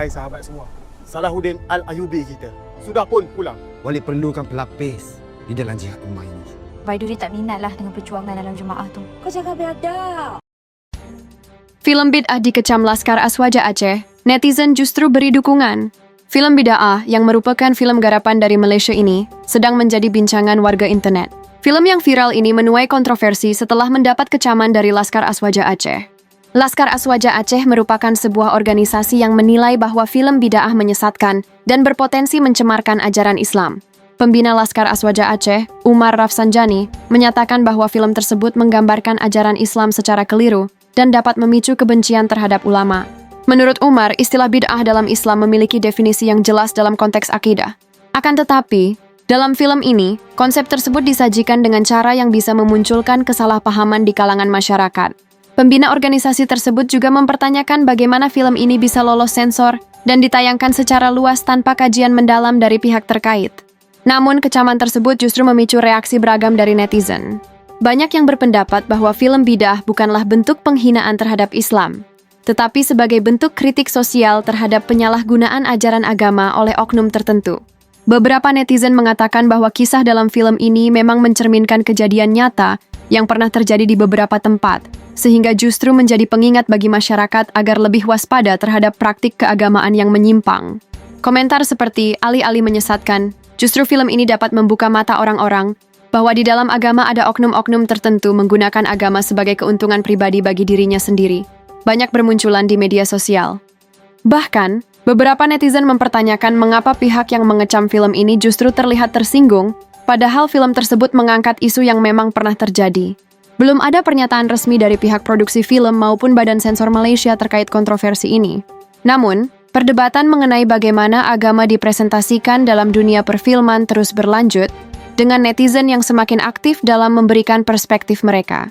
Hai sahabat semua, Salahuddin Al-Ayyubi kita sudah pun pulang. Walid perlukan pelapis di dalam jihad ummah ini. Baiduri tak minat lah dengan perjuangan dalam jemaah tu. Kau jaga biadab. Film bid'ah dikecam Laskar Aswaja Aceh, netizen justru beri dukungan. Film bid'ah yang merupakan film garapan dari Malaysia ini sedang menjadi bincangan warga internet. Film yang viral ini menuai kontroversi setelah mendapat kecaman dari Laskar Aswaja Aceh. Laskar Aswaja Aceh merupakan sebuah organisasi yang menilai bahwa film bid'ah menyesatkan dan berpotensi mencemarkan ajaran Islam. Pembina Laskar Aswaja Aceh, Umar Rafsanjani, menyatakan bahwa film tersebut menggambarkan ajaran Islam secara keliru dan dapat memicu kebencian terhadap ulama. Menurut Umar, istilah bid'ah dalam Islam memiliki definisi yang jelas dalam konteks akidah. Akan tetapi, dalam film ini, konsep tersebut disajikan dengan cara yang bisa memunculkan kesalahpahaman di kalangan masyarakat. Pembina organisasi tersebut juga mempertanyakan bagaimana film ini bisa lolos sensor dan ditayangkan secara luas tanpa kajian mendalam dari pihak terkait. Namun, kecaman tersebut justru memicu reaksi beragam dari netizen. Banyak yang berpendapat bahwa film bid'ah bukanlah bentuk penghinaan terhadap Islam, tetapi sebagai bentuk kritik sosial terhadap penyalahgunaan ajaran agama oleh oknum tertentu. Beberapa netizen mengatakan bahwa kisah dalam film ini memang mencerminkan kejadian nyata yang pernah terjadi di beberapa tempat, sehingga justru menjadi pengingat bagi masyarakat agar lebih waspada terhadap praktik keagamaan yang menyimpang. Komentar seperti alih-alih menyesatkan, justru film ini dapat membuka mata orang-orang bahwa di dalam agama ada oknum-oknum tertentu menggunakan agama sebagai keuntungan pribadi bagi dirinya sendiri. Banyak bermunculan di media sosial. Bahkan, beberapa netizen mempertanyakan mengapa pihak yang mengecam film ini justru terlihat tersinggung, padahal film tersebut mengangkat isu yang memang pernah terjadi. Belum ada pernyataan resmi dari pihak produksi film maupun Badan Sensor Malaysia terkait kontroversi ini. Namun, perdebatan mengenai bagaimana agama dipresentasikan dalam dunia perfilman terus berlanjut, dengan netizen yang semakin aktif dalam memberikan perspektif mereka.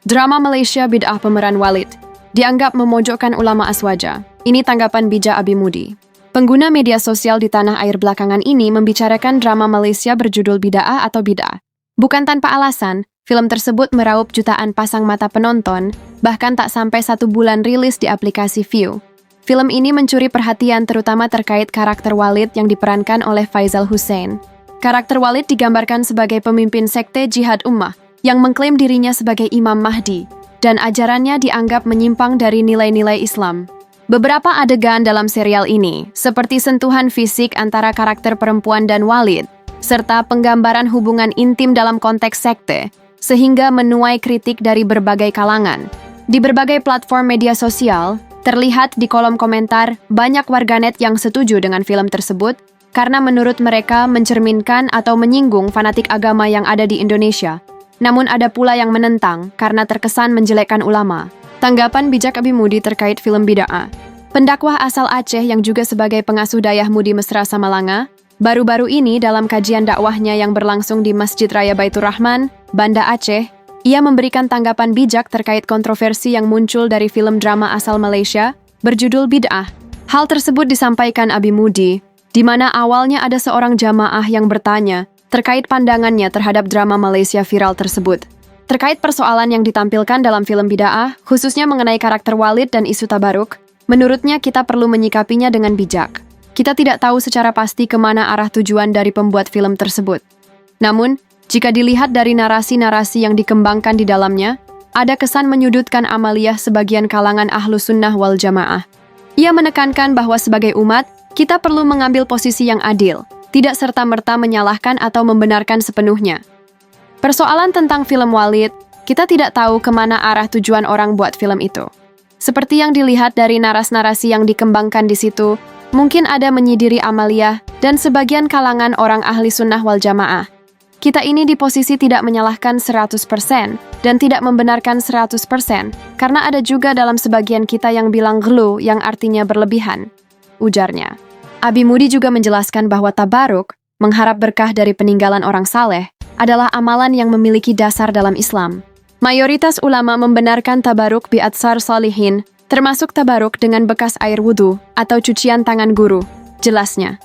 Drama Malaysia Bid'ah Pemeran Walid dianggap memojokkan ulama Aswaja. Ini tanggapan bijak Abi Mudi. Pengguna media sosial di tanah air belakangan ini membicarakan drama Malaysia berjudul Bid'ah atau Bid'ah. Bukan tanpa alasan, film tersebut meraup jutaan pasang mata penonton, bahkan tak sampai 1 bulan rilis di aplikasi View. Film ini mencuri perhatian terutama terkait karakter Walid yang diperankan oleh Faizal Hussein. Karakter Walid digambarkan sebagai pemimpin sekte jihad ummah yang mengklaim dirinya sebagai Imam Mahdi, dan ajarannya dianggap menyimpang dari nilai-nilai Islam. Beberapa adegan dalam serial ini, seperti sentuhan fisik antara karakter perempuan dan Walid, serta penggambaran hubungan intim dalam konteks sekte, sehingga menuai kritik dari berbagai kalangan. Di berbagai platform media sosial, terlihat di kolom komentar banyak warganet yang setuju dengan film tersebut, karena menurut mereka mencerminkan atau menyinggung fanatik agama yang ada di Indonesia. Namun ada pula yang menentang karena terkesan menjelekkan ulama. Tanggapan bijak Abi Mudi terkait film bid'ah. Pendakwah asal Aceh yang juga sebagai pengasuh Dayah Mudi Mesra Samalanga, baru-baru ini dalam kajian dakwahnya yang berlangsung di Masjid Raya Baitur Rahman, Banda Aceh, ia memberikan tanggapan bijak terkait kontroversi yang muncul dari film drama asal Malaysia berjudul Bid'ah. Hal tersebut disampaikan Abi Mudi, di mana awalnya ada seorang jamaah yang bertanya terkait pandangannya terhadap drama Malaysia viral tersebut. Terkait persoalan yang ditampilkan dalam film bid'ah, khususnya mengenai karakter Walid dan isu tabaruk, menurutnya kita perlu menyikapinya dengan bijak. Kita tidak tahu secara pasti kemana arah tujuan dari pembuat film tersebut. Namun, jika dilihat dari narasi-narasi yang dikembangkan di dalamnya, ada kesan menyudutkan amaliyah sebagian kalangan Ahlus Sunnah wal Jamaah. Ia menekankan bahwa sebagai umat, kita perlu mengambil posisi yang adil, tidak serta-merta menyalahkan atau membenarkan sepenuhnya. Persoalan tentang film Walid, kita tidak tahu kemana arah tujuan orang buat film itu. Seperti yang dilihat dari narasi-narasi yang dikembangkan di situ, mungkin ada menyidiri amaliyah dan sebagian kalangan orang ahli sunnah wal jamaah. Kita ini di posisi tidak menyalahkan 100% dan tidak membenarkan 100%, karena ada juga dalam sebagian kita yang bilang ghulu yang artinya berlebihan, ujarnya. Abi Mudi juga menjelaskan bahwa tabaruk, mengharap berkah dari peninggalan orang saleh, adalah amalan yang memiliki dasar dalam Islam. Mayoritas ulama membenarkan tabaruk bi'atsar salihin, termasuk tabaruk dengan bekas air wudhu atau cucian tangan guru, jelasnya.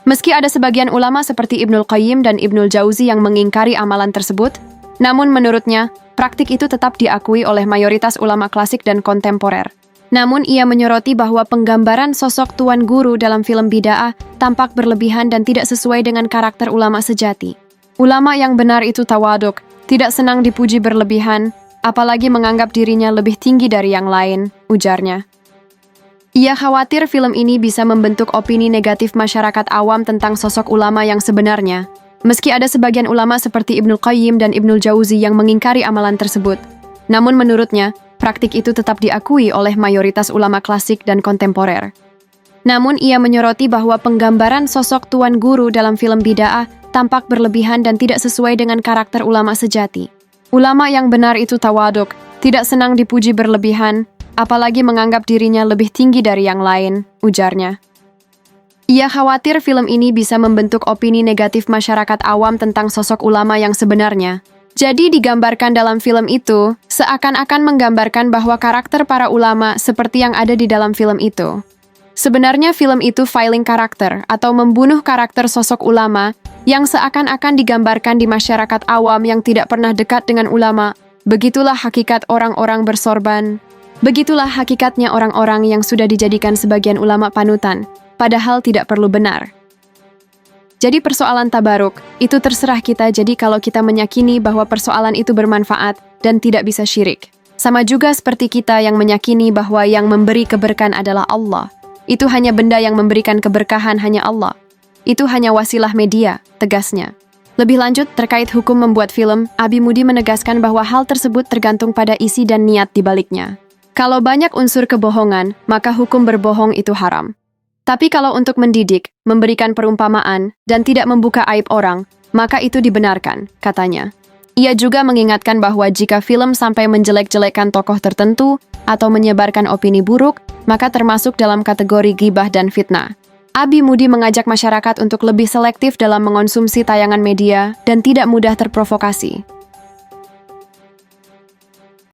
Meski ada sebagian ulama seperti Ibnul Qayyim dan Ibnul Jauzi yang mengingkari amalan tersebut, namun menurutnya, praktik itu tetap diakui oleh mayoritas ulama klasik dan kontemporer. Namun ia menyoroti bahwa penggambaran sosok Tuan Guru dalam film Bid'ah tampak berlebihan dan tidak sesuai dengan karakter ulama sejati. Ulama yang benar itu tawaduk, tidak senang dipuji berlebihan, apalagi menganggap dirinya lebih tinggi dari yang lain, ujarnya. Ia khawatir film ini bisa membentuk opini negatif masyarakat awam tentang sosok ulama yang sebenarnya. Meski ada sebagian ulama seperti Ibnul Qayyim dan Ibnul Jauzi yang mengingkari amalan tersebut. Namun menurutnya, praktik itu tetap diakui oleh mayoritas ulama klasik dan kontemporer. Namun ia menyoroti bahwa penggambaran sosok Tuan Guru dalam film Bid'ah tampak berlebihan dan tidak sesuai dengan karakter ulama sejati. Ulama yang benar itu tawaduk, tidak senang dipuji berlebihan, apalagi menganggap dirinya lebih tinggi dari yang lain, ujarnya. Ia khawatir film ini bisa membentuk opini negatif masyarakat awam tentang sosok ulama yang sebenarnya. Jadi digambarkan dalam film itu, seakan-akan menggambarkan bahwa karakter para ulama seperti yang ada di dalam film itu. Sebenarnya film itu filing karakter atau membunuh karakter sosok ulama yang seakan-akan digambarkan di masyarakat awam yang tidak pernah dekat dengan ulama. Begitulah hakikat orang-orang bersorban. Begitulah hakikatnya orang-orang yang sudah dijadikan sebagian ulama panutan, padahal tidak perlu benar. Jadi persoalan tabaruk, itu terserah kita. Jadi kalau kita meyakini bahwa persoalan itu bermanfaat dan tidak bisa syirik. Sama juga seperti kita yang meyakini bahwa yang memberi keberkahan adalah Allah. Itu hanya benda yang memberikan keberkahan hanya Allah. Itu hanya wasilah media, tegasnya. Lebih lanjut, terkait hukum membuat film, Abi Mudi menegaskan bahwa hal tersebut tergantung pada isi dan niat di baliknya. Kalau banyak unsur kebohongan, maka hukum berbohong itu haram. Tapi kalau untuk mendidik, memberikan perumpamaan, dan tidak membuka aib orang, maka itu dibenarkan, katanya. Ia juga mengingatkan bahwa jika film sampai menjelek-jelekkan tokoh tertentu atau menyebarkan opini buruk, maka termasuk dalam kategori ghibah dan fitnah. Abi Mudi mengajak masyarakat untuk lebih selektif dalam mengonsumsi tayangan media dan tidak mudah terprovokasi.